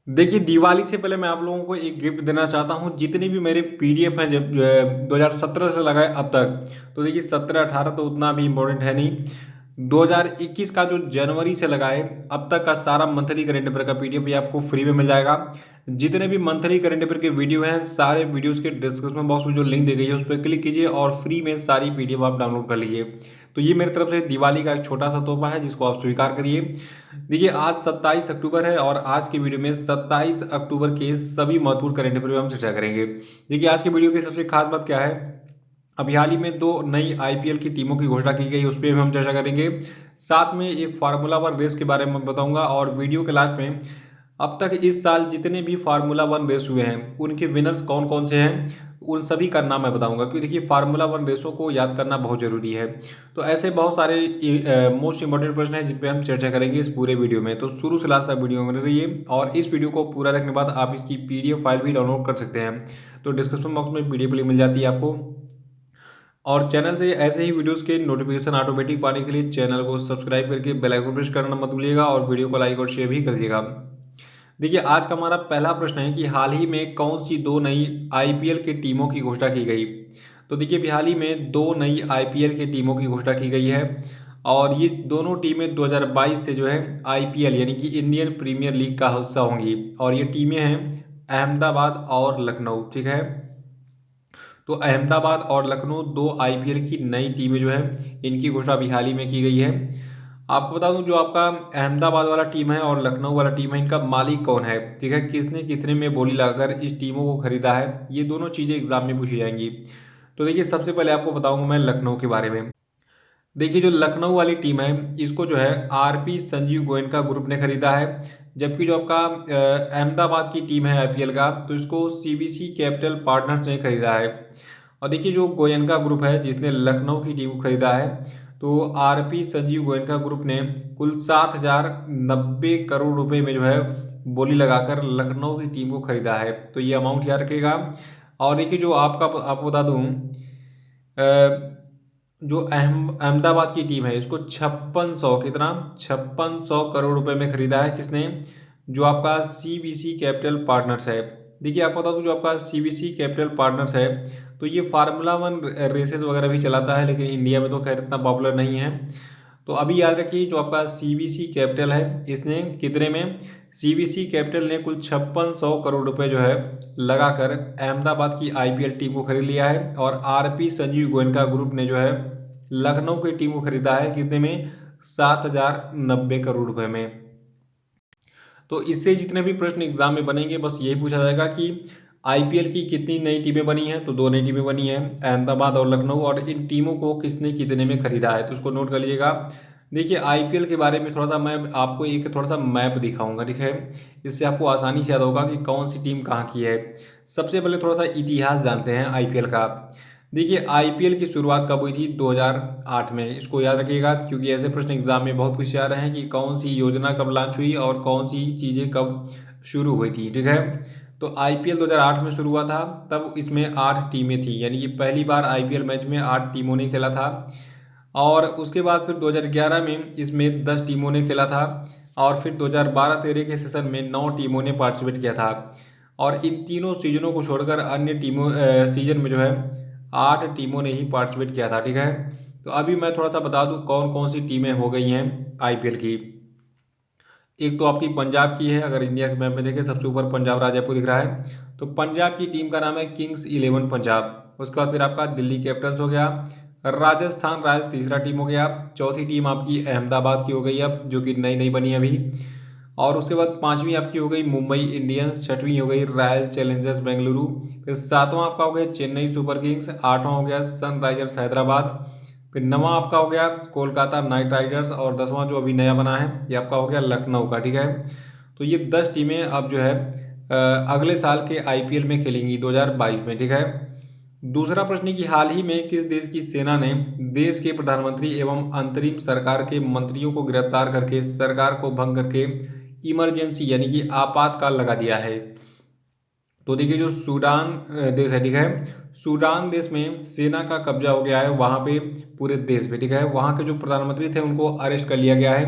देखिए, दिवाली से पहले मैं आप लोगों को एक गिफ्ट देना चाहता हूँ। जितने भी मेरे पीडीएफ हैं जब 2017 से लगाए अब तक, तो देखिए 17-18 तो उतना भी इम्पोर्टेंट है नहीं। 2021 का जो जनवरी से लगाए अब तक का सारा मंथली करंट अफेयर का पीडीएफ ये आपको फ्री में मिल जाएगा। जितने भी मंथली करंट अफेयर के वीडियो हैं, सारे वीडियोस के डिस्क्रिप्शन बॉक्स में जो लिंक दी गई है उस पर क्लिक कीजिए और फ्री में सारी पीडीएफ आप डाउनलोड कर लीजिए। तो ये मेरी तरफ से दिवाली का एक छोटा सा तोहफा है जिसको आप स्वीकार करिए। देखिए, आज 27 अक्टूबर है और आज की वीडियो में 27 अक्टूबर के सभी महत्वपूर्ण करंट अफेयर पर हम चर्चा करेंगे। देखिए, आज की वीडियो की सबसे खास बात क्या है, अभी हाल ही में दो नई आईपीएल की टीमों की घोषणा की गई, उस पर भी हम चर्चा करेंगे। साथ में एक फार्मूला वन रेस के बारे में बताऊंगा और वीडियो के लास्ट में अब तक इस साल जितने भी फार्मूला वन रेस हुए हैं उनके विनर्स कौन कौन से हैं उन सभी का नाम मैं बताऊंगा, क्योंकि देखिए फार्मूला वन रेसों को याद करना बहुत जरूरी है। तो ऐसे बहुत सारे मोस्ट इंपॉर्टेंट प्रश्न हैं जिन पे हम चर्चा करेंगे इस पूरे वीडियो में। तो शुरू से लास्ट तक वीडियो में रहिए और इस वीडियो को पूरा देखने के बाद आप इसकी पीडीएफ फाइल भी डाउनलोड कर सकते हैं। तो डिस्क्रिप्शन बॉक्स में पीडीएफ लिंक मिल जाती है आपको। और चैनल से ऐसे ही वीडियोस के नोटिफिकेशन ऑटोमेटिक पाने के लिए चैनल को सब्सक्राइब करके बेल आइकन प्रेस करना मत भूलिएगा और वीडियो को लाइक और शेयर भी कर दीजिएगा। देखिए, आज का हमारा पहला प्रश्न है कि हाल ही में कौन सी दो नई आईपीएल की टीमों की घोषणा की गई। तो देखिए, अभी हाल ही में दो नई आईपीएल की टीमों की घोषणा की गई है और ये दोनों टीमें 2022 से जो है आईपीएल यानी कि इंडियन प्रीमियर लीग का हिस्सा होंगी और ये टीमें हैं अहमदाबाद और लखनऊ। ठीक है, तो अहमदाबाद और लखनऊ दो आईपीएल की नई टीमें जो है इनकी घोषणा अभी हाल ही में की गई है। आपको बता दूं, जो आपका अहमदाबाद वाला टीम है और लखनऊ वाला टीम है इनका मालिक कौन है, ठीक है, किसने कितने में बोली लगाकर इस टीमों को खरीदा है, ये दोनों चीज़ें एग्जाम में पूछी जाएंगी। तो देखिए, सबसे पहले आपको बताऊंगा मैं लखनऊ के बारे में। देखिए, जो लखनऊ वाली टीम है इसको जो है आरपी संजीव गोयनका ग्रुप ने खरीदा है। जबकि जो आपका अहमदाबाद की टीम है आईपीएल का, तो इसको सीबीसी कैपिटल पार्टनर्स ने खरीदा है। और देखिए, जो गोयनका ग्रुप है जिसने लखनऊ की टीम को खरीदा है, तो आरपी संजीव गोयनका ग्रुप ने कुल 7,090 करोड़ रुपए में जो है बोली लगाकर लखनऊ की टीम को खरीदा है। तो ये अमाउंट याद रखिएगा। और देखिए, जो आपको बता दूं, जो अहमदाबाद की टीम है इसको 5600 कितना 5600 करोड़ रुपए में खरीदा है। किसने? जो आपका सीबीसी कैपिटल पार्टनर्स है। देखिए, आपको बता दूं, जो आपका सीबीसी कैपिटल पार्टनर्स है तो ये फार्मूला वन रेसेस वगैरह भी चलाता है, लेकिन इंडिया में तो खैर इतना पॉपुलर नहीं है। तो अभी याद रखिए, जो आपका सीबीसी कैपिटल है इसने कितने में, सीबीसी कैपिटल ने कुल 5600 करोड़ रुपए जो है लगाकर अहमदाबाद की आईपीएल टीम को खरीद लिया है और आरपी संजीव गोयनका ग्रुप ने जो है लखनऊ की टीम को खरीदा है कितने में, 7,090 करोड़ रुपए में। तो इससे जितने भी प्रश्न एग्जाम में बनेंगे बस यही पूछा जाएगा कि आईपीएल की कितनी नई टीमें बनी हैं, तो दो नई टीमें बनी हैं अहमदाबाद और लखनऊ, और इन टीमों को किसने कितने में खरीदा है, तो उसको नोट कर लीजिएगा। देखिए, आईपीएल के बारे में थोड़ा सा मैं आपको एक थोड़ा सा मैप दिखाऊंगा, ठीक है, इससे आपको आसानी से याद होगा कि कौन सी टीम कहाँ की है। सबसे पहले थोड़ा सा इतिहास जानते हैं आईपीएल का। देखिए, आईपीएल की शुरुआत कब हुई थी, 2008 में। इसको याद रखिएगा क्योंकि ऐसे प्रश्न एग्जाम में बहुत पूछे जा रहे हैं कि कौन सी योजना कब लॉन्च हुई और कौन सी चीज़ें कब शुरू हुई थी, ठीक है। तो आईपीएल 2008 में शुरू हुआ था, तब इसमें 8 टीमें थी, यानी कि पहली बार आईपीएल मैच में 8 टीमों ने खेला था। और उसके बाद फिर 2011 में इसमें 10 टीमों ने खेला था और फिर 2012-13 के सेशन में 9 टीमों ने पार्टिसिपेट किया था। और इन तीनों सीजनों को छोड़कर अन्य टीमों सीजन में जो है 8 टीमों ने ही पार्टिसिपेट किया था, ठीक है। तो अभी मैं थोड़ा सा बता दूं कौन कौन सी टीमें हो गई हैं आईपीएल की। एक तो आपकी पंजाब की है, अगर इंडिया के मैप में देखें सबसे ऊपर पंजाब राज्य आपको दिख रहा है, तो पंजाब की टीम का नाम है किंग्स 11 पंजाब। उसके बाद फिर आपका दिल्ली कैपिटल्स हो गया, राजस्थान रॉयल्स तीसरा टीम हो गया, चौथी टीम आपकी अहमदाबाद की हो गई अब, जो कि नई नई बनी अभी। और उसके बाद पांचवी आपकी हो गई मुंबई इंडियंस, छठवीं हो गई रॉयल चैलेंजर्स बेंगलुरु, फिर सातवां आपका हो गया चेन्नई सुपर किंग्स, आठवां हो गया सनराइजर्स हैदराबाद, फिर नवा आपका हो गया कोलकाता नाइट राइडर्स और 10वां जो अभी नया बना है ये आपका हो गया लखनऊ का, ठीक है। तो ये 10 टीमें अब जो है अगले साल के आईपीएल में खेलेंगी 2022 में, ठीक है। दूसरा प्रश्न है कि हाल ही में किस देश की सेना ने देश के प्रधानमंत्री एवं अंतरिम सरकार के मंत्रियों को गिरफ्तार करके सरकार को भंग करके इमरजेंसी यानी कि आपातकाल लगा दिया है। तो देखिए, जो सूडान देश है, ठीक है, सूडान देश में सेना का कब्जा हो गया है वहाँ पे पूरे देश पे, ठीक है। वहाँ के जो प्रधानमंत्री थे उनको अरेस्ट कर लिया गया है।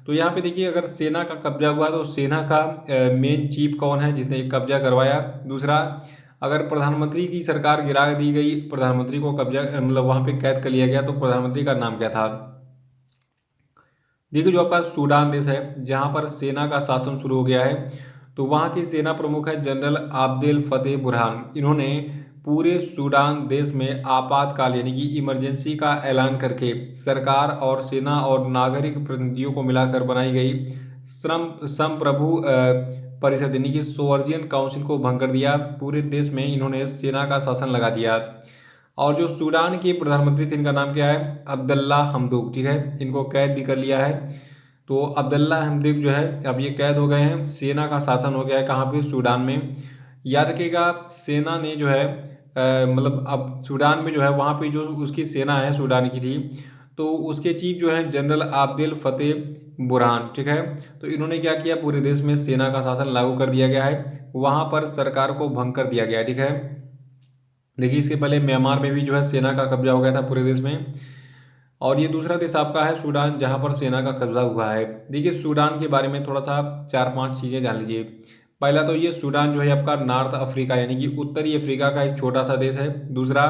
तो यहाँ पे देखिए अगर सेना का कब्जा हुआ तो सेना का मेन चीफ कौन है जिसने कब्जा करवाया। दूसरा, अगर प्रधानमंत्री की सरकार गिरा दी गई, प्रधानमंत्री को कब्जा मतलब वहाँ पे कैद कर लिया गया, तो प्रधानमंत्री का नाम क्या था। देखिए जो आपका सूडान देश है जहाँ पर सेना का शासन शुरू हो गया है, तो वहाँ की सेना प्रमुख है जनरल आब्देल फतेह बुरहान। इन्होंने पूरे सूडान देश में आपातकाल यानी कि इमरजेंसी का ऐलान करके सरकार और सेना और नागरिक प्रतिनिधियों को मिलाकर बनाई गई संप्रभु परिषद यानी कि सोवर्जियन काउंसिल को भंग कर दिया। पूरे देश में इन्होंने सेना का शासन लगा दिया। और जो सूडान के प्रधानमंत्री थे इनका नाम क्या है, अब्दुल्ला हमदूक। ठीक है, इनको कैद भी कर लिया है। तो अब्दुल्ला हमदूक जो है अब ये कैद हो गए हैं, सेना का शासन हो गया है कहाँ पे, सूडान में। याद रखिएगा सेना ने जो है मतलब अब सूडान में जो है वहाँ पे जो उसकी सेना है सूडान की थी, तो उसके चीफ जो है जनरल आब्देल फतेह बुरहान। ठीक है, तो इन्होंने क्या किया, पूरे देश में सेना का शासन लागू कर दिया गया है, वहाँ पर सरकार को भंग कर दिया गया है। ठीक है, देखिए इसके पहले म्यांमार में भी जो है सेना का कब्जा हो गया था पूरे देश में। और ये दूसरा देश आपका है सूडान जहां पर सेना का कब्जा हुआ है। देखिए सूडान के बारे में थोड़ा सा 4-5 चीज़ें जान लीजिए। पहला तो ये सूडान जो है आपका नॉर्थ अफ्रीका यानी कि उत्तरी अफ्रीका का एक छोटा सा देश है। दूसरा,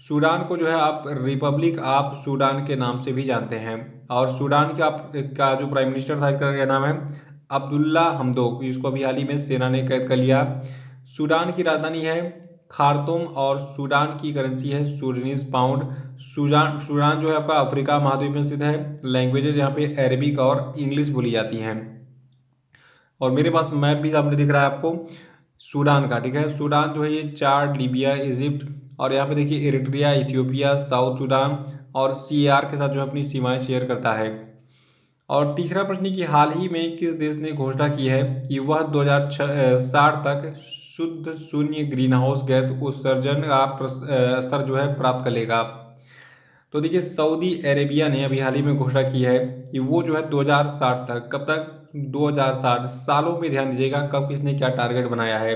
सूडान को जो है आप रिपब्लिक ऑफ सूडान के नाम से भी जानते हैं। और सूडान का जो प्राइम मिनिस्टर था इसका क्या नाम है, अब्दुल्ला हमदोक। इसको अभी हाल ही में सेना ने कैद कर लिया। सूडान की राजधानी है खार्तूम और सूडान की करेंसी है सूडानीज पाउंड। सूडान जो है आपका अफ्रीका महाद्वीप में स्थित है। लैंग्वेजेज यहाँ पे अरबिक और इंग्लिश बोली जाती हैं। और मेरे पास मैप भी सामने दिख रहा है आपको सूडान का। ठीक है, सूडान जो है ये चाड, लीबिया, इजिप्ट और यहाँ पे देखिए एरिट्रिया, इथियोपिया, साउथ सूडान और सीआर के साथ जो है अपनी सीमाएं शेयर करता है। और तीसरा प्रश्न कि हाल ही में किस देश ने घोषणा की है कि वह 2060 तक शुद्ध शून्य ग्रीन हाउस गैस उत्सर्जन का स्तर जो है प्राप्त कर लेगा। तो देखिए सऊदी अरेबिया ने अभी हाल ही में घोषणा की है कि वो जो है 2060 तक, कब तक, 2060 सालों में, ध्यान दीजिएगा कब किसने क्या टारगेट बनाया है।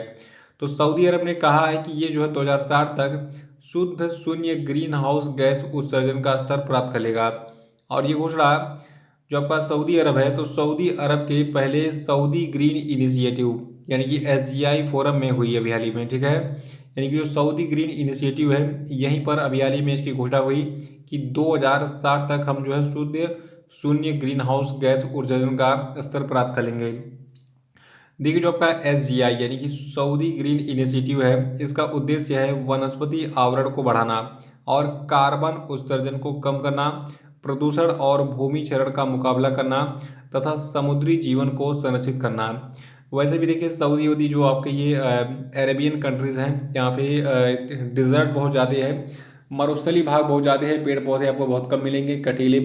तो सऊदी अरब ने कहा है कि ये जो है 2060 तक शुद्ध शून्य ग्रीन हाउस गैस उत्सर्जन का स्तर प्राप्त कर लेगा। और ये घोषणा जो आपका सऊदी अरब है, तो सऊदी अरब के पहले सऊदी ग्रीन इनिशिएटिव यानी कि SGI फोरम में हुई अभी हाल ही में। ठीक है, यानी कि जो सऊदी ग्रीन इनिशिएटिव है यहीं पर अभी हाल ही में इसकी घोषणा हुई कि 2060 तक हम जो है शुद्ध शून्य ग्रीन हाउस गैस उत्सर्जन का स्तर प्राप्त कर लेंगे। देखिए जो आपका SGI यानी कि सऊदी ग्रीन इनिशिएटिव है, इसका उद्देश्य है वनस्पति आवरण को बढ़ाना और कार्बन उत्सर्जन को कम करना, प्रदूषण और भूमि क्षरण का मुकाबला करना तथा समुद्री जीवन को संरक्षित करना। वैसे भी देखिए सऊदी वूदी जो आपके ये अरेबियन कंट्रीज़ हैं, यहाँ पे डिज़र्ट बहुत ज़्यादा है, मरुस्थली भाग बहुत ज़्यादा है, पेड़ पौधे आपको बहुत कम मिलेंगे, कटीले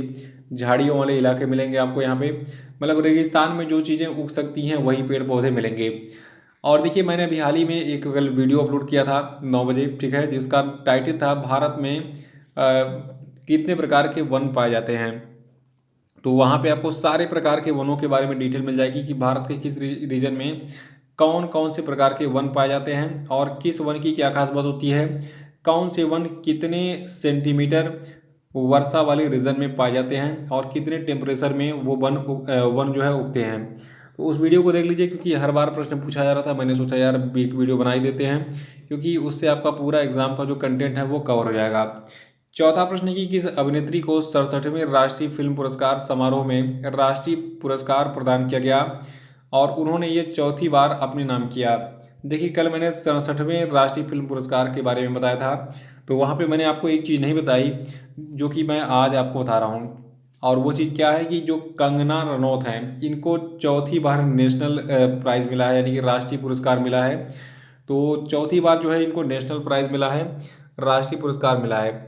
झाड़ियों वाले इलाके मिलेंगे आपको यहाँ पे। मतलब रेगिस्तान में जो चीज़ें उग सकती हैं वही पेड़ पौधे मिलेंगे। और देखिए मैंने अभी हाल ही में एक कल वीडियो अपलोड किया था 9 बजे। ठीक है, जिसका टाइटल था भारत में कितने प्रकार के वन पाए जाते हैं। तो वहाँ पे आपको सारे प्रकार के वनों के बारे में डिटेल मिल जाएगी कि भारत के किस रीजन में कौन कौन से प्रकार के वन पाए जाते हैं और किस वन की क्या खास बात होती है, कौन से वन कितने सेंटीमीटर वर्षा वाले रीजन में पाए जाते हैं और कितने टेम्परेचर में वो वन जो है उगते हैं। तो उस वीडियो को देख लीजिए क्योंकि हर बार प्रश्न पूछा जा रहा था, मैंने सोचा यार एक वीडियो बना ही देते हैं क्योंकि उससे आपका पूरा एग्जाम का जो कंटेंट है वो कवर हो जाएगा। चौथा प्रश्न है कि किस अभिनेत्री को 67वें राष्ट्रीय फिल्म पुरस्कार समारोह में राष्ट्रीय पुरस्कार प्रदान किया गया और उन्होंने ये चौथी बार अपने नाम किया। देखिए कल मैंने 67वें राष्ट्रीय फिल्म पुरस्कार के बारे में बताया था, तो वहाँ पे मैंने आपको एक चीज़ नहीं बताई जो कि मैं आज आपको बता रहा हूँ। और वो चीज़ क्या है कि जो कंगना रनौत हैं इनको चौथी बार नेशनल प्राइज़ मिला है यानी कि राष्ट्रीय पुरस्कार मिला है। तो चौथी बार जो है इनको नेशनल प्राइज़ मिला है, राष्ट्रीय पुरस्कार मिला है।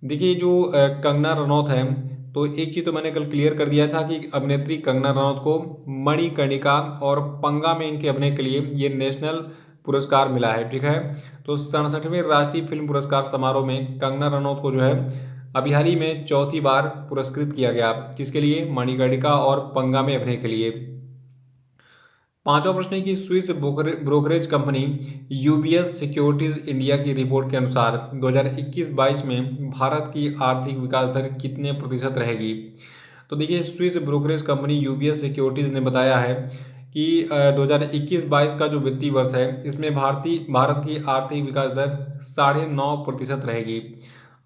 देखिए जो कंगना रनौत है, तो एक चीज़ तो मैंने कल क्लियर कर दिया था कि अभिनेत्री कंगना रनौत को मणिकर्णिका और पंगा में इनके अभिनय के लिए ये नेशनल पुरस्कार मिला है। ठीक है, तो 67वें राष्ट्रीय फिल्म पुरस्कार समारोह में कंगना रनौत को जो है अभी हाल ही में चौथी बार पुरस्कृत किया गया। किसके लिए, मणिकर्णिका और पंगा में अभिनय के लिए। पांचवा प्रश्न है कि Swiss brokerage company UBS securities India की रिपोर्ट के अनुसार 2021-22 में भारत की आर्थिक विकास दर कितने प्रतिशत रहेगी। तो तो देखिए Swiss brokerage company UBS securities ने बताया है कि 2021-22 का जो वित्तीय वर्ष है इसमें भारत की आर्थिक विकास दर 9.5% रहेगी।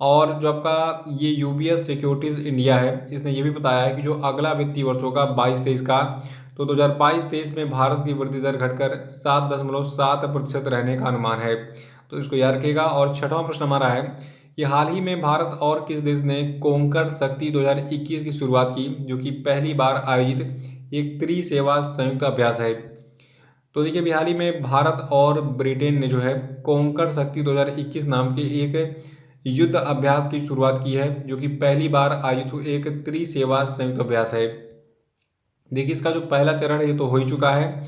और जो आपका ये यूबीएस सिक्योरिटीज़ इंडिया है इसने ये भी बताया है कि जो अगला वित्तीय वर्ष होगा 22-23 का, तो 2022-23 में भारत की वृद्धि दर घटकर 7.7% रहने का अनुमान है। तो इसको याद रखिएगा। और छठवां प्रश्न हमारा है कि हाल ही में भारत और किस देश ने कोंकण शक्ति 2021 की शुरुआत की, जो कि पहली बार आयोजित एक त्रिसेवा संयुक्त अभ्यास है। तो देखिए अभी हाल ही में भारत और ब्रिटेन ने जो है कोंकण शक्ति 2021 नाम के एक युद्ध अभ्यास की शुरुआत की है, जो कि पहली बार आयोजित हुए एक त्रिसेवा संयुक्त अभ्यास है। देखिए इसका जो पहला चरण है ये तो हो ही चुका है।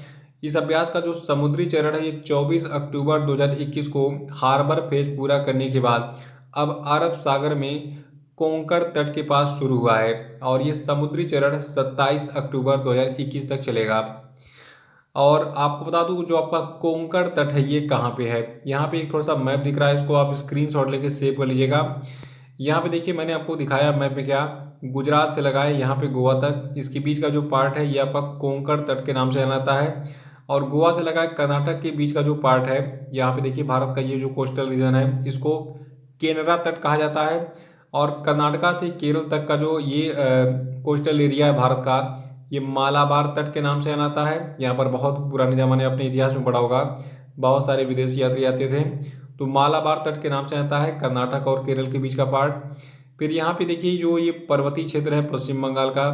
इस अभ्यास का जो समुद्री चरण है ये 24 अक्टूबर 2021 को हार्बर फेज पूरा करने के बाद अब अरब सागर में कोंकण तट के पास शुरू हुआ है, और ये समुद्री चरण 27 अक्टूबर 2021 तक चलेगा। और आपको बता दूं जो आपका कोंकण तट है ये कहाँ पे है। यहाँ पे एक थोड़ा सा मैप दिख रहा है, इसको आप स्क्रीनशॉट लेके सेव कर लीजिएगा। यहाँ पे देखिए मैंने आपको दिखाया मैप में क्या, गुजरात से लगा है यहाँ पे गोवा तक, इसके बीच का जो पार्ट है ये आपका कोंकण तट के नाम से जाना जाता है। और गोवा से लगा है कर्नाटक के बीच का जो पार्ट है, यहाँ पे देखिए भारत का ये जो कोस्टल रीजन है इसको केनरा तट कहा जाता है। और कर्नाटका से केरल तक का जो ये कोस्टल एरिया है भारत का, ये मालाबार तट के नाम से जाना जाता है। यहाँ पर बहुत पुराने ज़माने अपने इतिहास में पढ़ा होगा, बहुत सारे विदेशी यात्री आते थे। तो मालाबार तट के नाम से आता है कर्नाटक और केरल के बीच का पार्ट। फिर यहाँ पे देखिए जो ये पर्वतीय क्षेत्र है पश्चिम बंगाल का,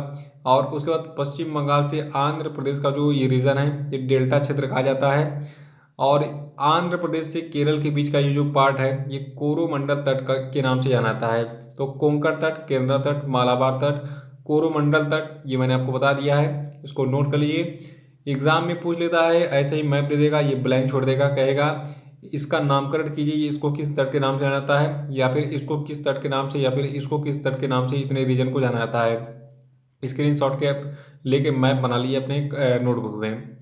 और उसके बाद पश्चिम बंगाल से आंध्र प्रदेश का जो ये रीजन है ये डेल्टा क्षेत्र कहा जाता है। और आंध्र प्रदेश से केरल के बीच का ये जो पार्ट है ये कोरोमंडल तट के नाम से जाना जाता है। तो कोंकण तट, केरला तट, मालाबार तट, कोरोमंडल तट, ये मैंने आपको बता दिया है, इसको नोट कर लीजिए। एग्जाम में पूछ लेता है ऐसे ही मैप दे देगा, ये ब्लैंक छोड़ देगा, कहेगा इसका नामकरण कीजिए, इसको किस तट के नाम से जाना जाता है, या फिर इसको किस तट के नाम से, या फिर इसको किस तट के नाम से इतने रीजन को जाना जाता है। स्क्रीनशॉट के लेके मैप बना लिए अपने नोटबुक में।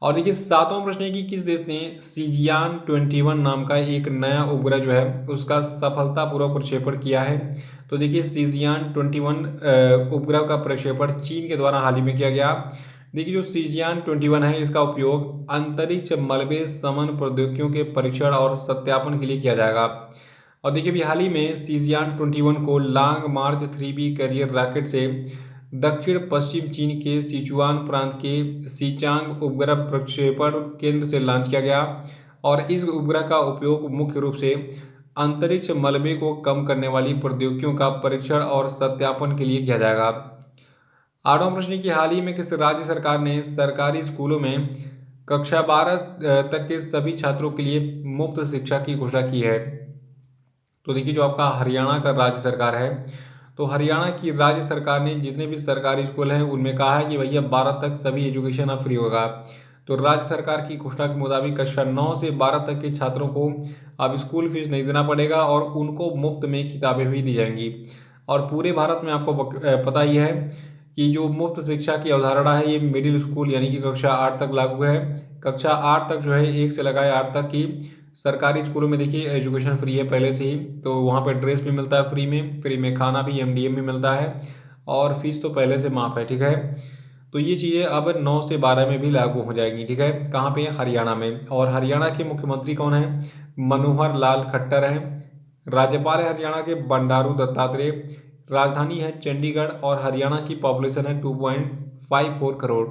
और देखिए सातवां प्रश्न है कि किस देश ने सीजियान 21 नाम का एक नया उपग्रह जो है उसका सफलतापूर्वक प्रक्षेपण किया है। तो देखिए सीजियान 21 उपग्रह का प्रक्षेपण चीन के द्वारा हाल ही में किया गया। देखिए जो सीजियान 21 है इसका उपयोग अंतरिक्ष मलबे शमन प्रौद्योगिकियों के परीक्षण और सत्यापन के लिए किया जाएगा। और देखिए अभी हाल ही में सीजियान 21 को लॉन्ग मार्च 3B कैरियर रॉकेट से दक्षिण पश्चिम चीन के सिचुआन प्रांत के सीचांग उपग्रह प्रक्षेपण केंद्र से लॉन्च किया गया। और इस उपग्रह का उपयोग मुख्य रूप से अंतरिक्ष मलबे को कम करने वाली प्रौद्योगिकियों का परीक्षण और सत्यापन के लिए किया जाएगा। आठवां प्रश्न की हाल ही में किस राज्य सरकार ने सरकारी स्कूलों में कक्षा 12 तक के सभी छात्रों के लिए मुफ्त शिक्षा की घोषणा की है। तो देखिए जो आपका हरियाणा का राज्य सरकार है, तो हरियाणा की राज्य सरकार ने जितने भी सरकारी स्कूल हैं उनमें कहा है कि भैया 12 तक सभी एजुकेशन अब फ्री होगा। तो राज्य सरकार की घोषणा के मुताबिक कक्षा 9 से 12 तक के छात्रों को अब स्कूल फीस नहीं देना पड़ेगा और उनको मुफ्त में किताबें भी दी जाएंगी। और पूरे भारत में आपको पता ही है कि जो मुफ्त शिक्षा की अवधारणा है ये मिडिल स्कूल यानी कि कक्षा 8 तक लागू है। कक्षा 8 तक जो है 1 से लगाए 8 तक की सरकारी स्कूलों में देखिए एजुकेशन फ्री है पहले से ही। तो वहाँ पे ड्रेस भी मिलता है फ्री में खाना भी MDM में मिलता है, और फीस तो पहले से माफ़ है, ठीक है। तो ये चीज़ें अब 9 से 12 में भी लागू हो जाएंगी, ठीक है। कहाँ पे? हरियाणा में। और हरियाणा के मुख्यमंत्री कौन है? मनोहर लाल खट्टर हैं। राज्यपाल है हरियाणा के बंडारू दत्तात्रेय। राजधानी है चंडीगढ़, और हरियाणा की पॉपुलेशन है 2.54 करोड़।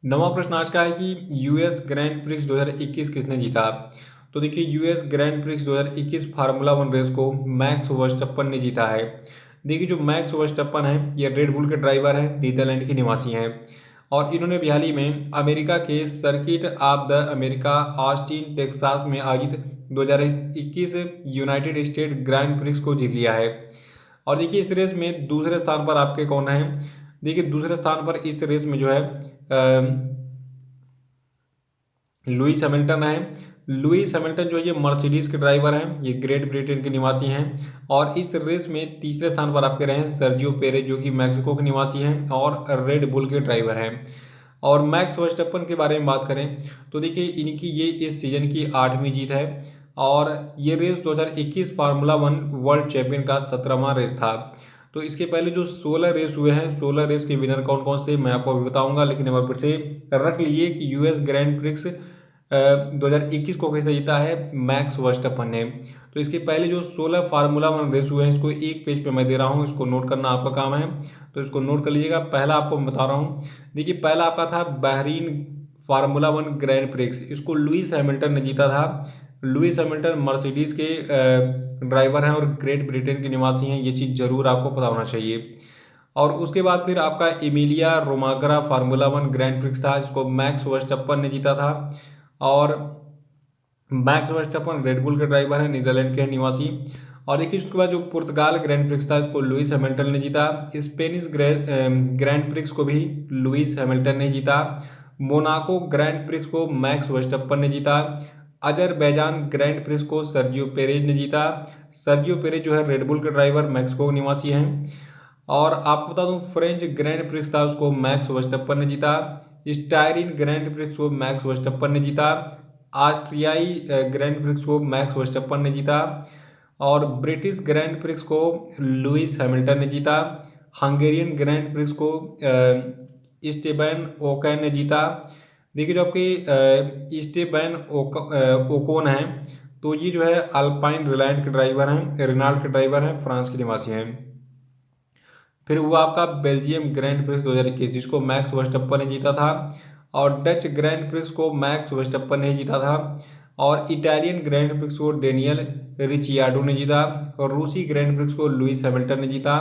नवा प्रश्न आज का है कि यूएस ग्रैंड प्रिक्स 2021 किसने जीता। तो देखिए US Grand Prix 2021 formula 1 race को मैक्स वर्स्टप्पन ने जीता है। देखिए जो मैक्स वर्स्टप्पन है ये रेड बुल के ड्राइवर हैं, नीदरलैंड के निवासी हैं, और इन्होंने हाल ही में अमेरिका के circuit of the America Austin Texas में आयोजित 2021 यूनाइटेड स्टेट ग्रैंड प्रिक्स को जीत लिया है। और देखिए इस रेस में दूसरे स्थान पर आपके कौन है? देखिए दूसरे स्थान पर इस रेस में जो है लुइस हैमिल्टन है। लुइस हैमिल्टन जो है ये मर्सिडीज के ड्राइवर हैं, ये ग्रेट ब्रिटेन के निवासी हैं। और इस रेस में तीसरे स्थान पर आपके रहे सर्जियो पेरेज जो कि मैक्सिको के निवासी हैं और रेड बुल के ड्राइवर हैं। और मैक्स वर्स्टप्पन के बारे में बात करें तो देखिए इनकी ये इस सीजन की 8वीं जीत है, और ये रेस 2021 फार्मूला 1 वर्ल्ड चैंपियन का 17वां रेस था। तो तो इसके पहले जो 16 रेस हुए हैं, 16 रेस के विनर कौन कौन से मैं आपको अभी बताऊंगा, लेकिन एक बार फिर से रख लीजिए कि यूएस ग्रैंड प्रिक्स 2021 को किसने जीता है, मैक्स वर्स्टैपन ने। तो इसके पहले जो 16 फार्मूला 1 रेस हुए हैं, इसको एक पेज पे मैं दे रहा हूँ, इसको नोट करना आपका काम है, तो इसको नोट कर लीजिएगा। पहला आपको मैं बता रहा हूँ, देखिए पहला आपका था बहरीन फार्मूला 1 ग्रैंड प्रिक्स, इसको लुइस हैमिल्टन ने जीता था। लुइस हैमिल्टन मर्सिडीज के ड्राइवर हैं और ग्रेट ब्रिटेन के निवासी हैं, ये चीज़ जरूर आपको पता होना चाहिए। और उसके बाद फिर आपका एमिलिया रोमाग्रा फार्मूला 1 ग्रैंड प्रिक्स था, जिसको मैक्स वर्स्टैपन ने जीता था। और मैक्स वर्स्टैपन रेडबुल के ड्राइवर हैं, नीदरलैंड के निवासी। और देखिए उसके बाद जो पुर्तगाल ग्रैंड प्रिक्स था, इसको लुइस हैमिल्टन ने जीता। स्पेनिश ग्रैंड प्रिक्स को भी लुइस हैमिल्टन ने जीता। मोनाको ग्रैंड प्रिक्स को मैक्स वर्स्टैपन ने जीता। अजरबैजान ग्रैंड प्रिक्स को सर्जियो पेरेज ने जीता। सर्जियो पेरेज जो है रेडबुल के ड्राइवर मैक्सिको के निवासी हैं। और आपको बता दूं फ्रेंच ग्रैंड प्रिक्स था, उसको मैक्स वर्स्टैपन ने जीता। स्टायरिन ग्रैंड प्रिक्स को मैक्स वर्स्टैपन ने जीता। ऑस्ट्रियाई ग्रैंड प्रिक्स को मैक्स वर्स्टैपन ने जीता। और ब्रिटिश ग्रैंड प्रिक्स को लुइस हैमिल्टन ने जीता। हंगेरियन ग्रैंड प्रिक्स को स्टेबैन ओकन ने जीता। देखिए जो आपके स्टेबैन ओकोन है, तो ये जो है अल्पाइन रिलायंट के ड्राइवर हैं, रेनाल्ट के ड्राइवर हैं, फ्रांस के निवासी हैं। फिर हुआ आपका बेल्जियम ग्रैंड प्रिक्स 2021, जिसको मैक्स वर्स्टैपन ने जीता था। और डच ग्रैंड प्रिक्स को मैक्स वर्स्टैपन ने जीता था। और इटालियन ग्रैंड प्रिक्स को डेनियल रिचियार्डो ने जीता। और रूसी ग्रैंड प्रिक्स को लुइस हैमिल्टन ने जीता।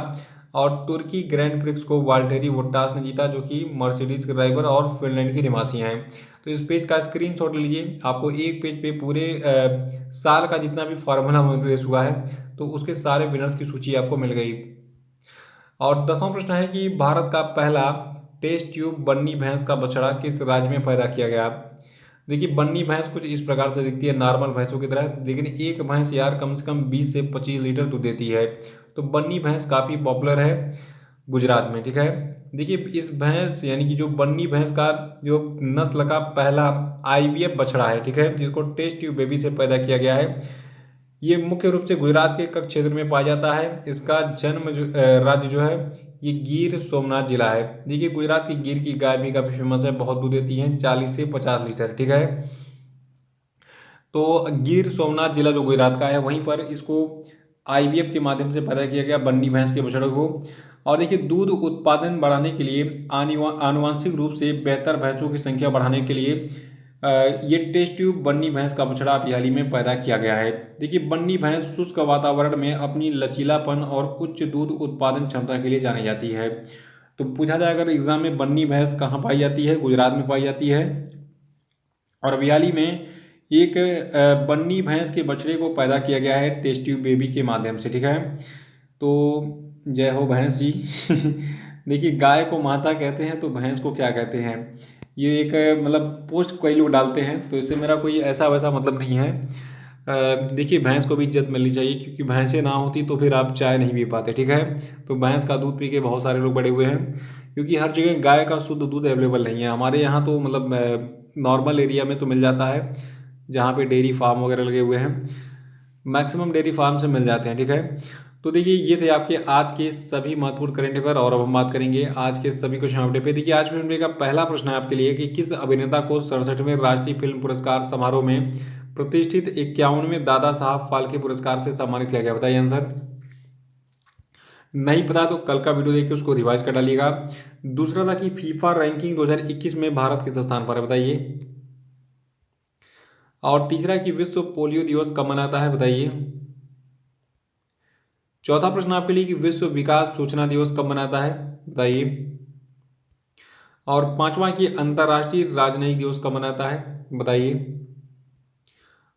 और तुर्की ग्रैंड प्रिक्स को वाल्टेरी बोट्टास ने जीता, जो कि मर्सिडीज के ड्राइवर और फिनलैंड के निवासी हैं। तो इस पेज का स्क्रीनशॉट लीजिए, आपको एक पेज पे पूरे साल का जितना भी फार्मूला रेस हुआ है, तो उसके सारे विनर्स की सूची आपको मिल गई। और 10वां प्रश्न है कि भारत का पहला टेस्ट ट्यूब बन्नी भैंस का बछड़ा किस राज्य में पैदा किया गया। देखिए बन्नी भैंस कुछ इस प्रकार से दिखती है, नॉर्मल भैंसों की तरह, लेकिन एक भैंस यार कम से कम 20 से 25 लीटर दूध देती है। तो बन्नी भैंस काफ़ी पॉपुलर है गुजरात में, ठीक है। देखिए इस भैंस यानी कि जो बन्नी भैंस का जो नस्ल का पहला आईवीएफ बछड़ा है, ठीक है, जिसको टेस्ट ट्यूब बेबी से पैदा किया गया है, ये मुख्य रूप से गुजरात के कच्छ क्षेत्र में पाया जाता है। इसका जन्म राज्य जो है ये गिर सोमनाथ जिला है। देखिए गुजरात की गिर की गाय भी काफी फेमस है, बहुत दूध देती है, 40 से 50 लीटर, ठीक है। तो गिर सोमनाथ जिला जो गुजरात का है, वहीं पर इसको आईवीएफ के माध्यम से पैदा किया गया बन्नी भैंस के बछड़े को। और देखिए दूध उत्पादन बढ़ाने के लिए आनुवांशिक रूप से बेहतर भैंसों की संख्या बढ़ाने के लिए ये टेस्ट ट्यूब बन्नी भैंस का बछड़ा अभी हाल ही में पैदा किया गया है। देखिए बन्नी भैंस शुष्क वातावरण में अपनी लचीलापन और उच्च दूध उत्पादन क्षमता के लिए जानी जाती है। तो पूछा जाए अगर एग्जाम में बन्नी भैंस कहाँ पाई जाती है, गुजरात में पाई जाती है। और अभी हाल ही में एक बन्नी भैंस के बछड़े को पैदा किया गया है टेस्ट ट्यूब बेबी के माध्यम से, ठीक है। तो जय हो भैंस जी। देखिए गाय को माता कहते हैं, तो भैंस को क्या कहते हैं, ये एक मतलब पोस्ट कई लोग डालते हैं, तो इससे मेरा कोई ऐसा वैसा मतलब नहीं है। देखिए भैंस को भी इज्जत मिलनी चाहिए, क्योंकि भैंसें ना होती तो फिर आप चाय नहीं पी पाते, ठीक है। तो भैंस का दूध पी के बहुत सारे लोग बड़े हुए हैं, क्योंकि हर जगह गाय का शुद्ध दूध अवेलेबल नहीं है। हमारे यहाँ तो मतलब नॉर्मल एरिया में तो मिल जाता है, जहाँ पे डेयरी फार्म वगैरह लगे हुए हैं, मैक्सिमम डेयरी फार्म से मिल जाते हैं, ठीक है। तो देखिए ये थे आपके आज के सभी महत्वपूर्ण करंट अफेयर। और अब हम बात करेंगे आज के सभी क्वेश्चन अपडेट पे। देखिए आज फिल्म का पहला प्रश्न है आपके लिए कि किस अभिनेता को 67वें राष्ट्रीय फिल्म पुरस्कार समारोह में प्रतिष्ठित 51वें दादा साहब फाल्के पुरस्कार से सम्मानित किया गया, बताइए आंसर। नहीं पता तो कल का वीडियो देखिए, उसको रिवाइज कर डालिएगा। दूसरा था कि फीफा रैंकिंग 2021 में भारत किस स्थान पर है, बताइए। और तीसरा कि विश्व पोलियो दिवस कब मनाता है, बताइए। चौथा प्रश्न आपके लिए कि विश्व विकास सूचना दिवस कब मनाता है, बताइए। और पांचवा कि अंतर्राष्ट्रीय राजनयिक दिवस कब मनाता है, बताइए।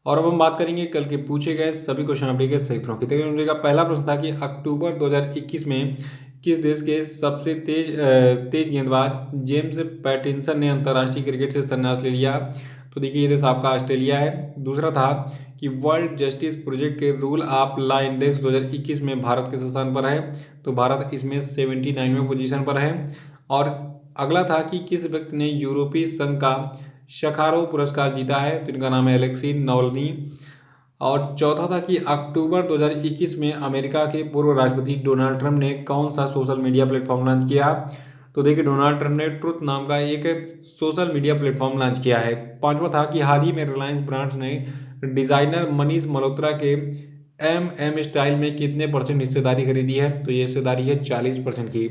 और अब हम बात करेंगे कल के पूछे गए सभी क्वेश्चन अपडेट के सही उत्तरों की। तो पहला प्रश्न था कि अक्टूबर 2021 में किस देश के सबसे तेज गेंदबाज जेम्स पैटिंसन ने अंतर्राष्ट्रीय क्रिकेट से संन्यास ले लिया। तो देखिए ये देश आपका ऑस्ट्रेलिया है। दूसरा था कि वर्ल्ड जस्टिस प्रोजेक्ट के रूल ऑफ लॉ इंडेक्स 2021 में भारत किस स्थान पर है, तो भारत इसमें 79वें पोजीशन पर है। और अगला था कि किस व्यक्ति ने यूरोपीय संघ का शखारोव पुरस्कार जीता है, तो इनका नाम है एलेक्सी नोवल्नी। और चौथा था कि अक्टूबर 2021 में अमेरिका के पूर्व राष्ट्रपति डोनाल्ड ट्रंप ने कौन सा सोशल मीडिया प्लेटफॉर्म लॉन्च किया। तो देखिए डोनाल्ड ट्रंप ने ट्रुथ नाम का एक सोशल मीडिया प्लेटफॉर्म लॉन्च किया है। पांचवा था कि हाल ही में रिलायंस ब्रांड्स ने डिजाइनर मनीष मल्होत्रा के एम स्टाइल में कितने % हिस्सेदारी खरीदी है। तो ये हिस्सेदारी है 40% की।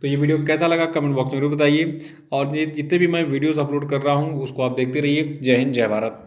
तो ये वीडियो कैसा लगा कमेंट बॉक्स में जरूर बताइए और ये जितने भी मैं वीडियोस अपलोड कर रहा हूँ उसको आप देखते रहिए। जय हिंद जय भारत।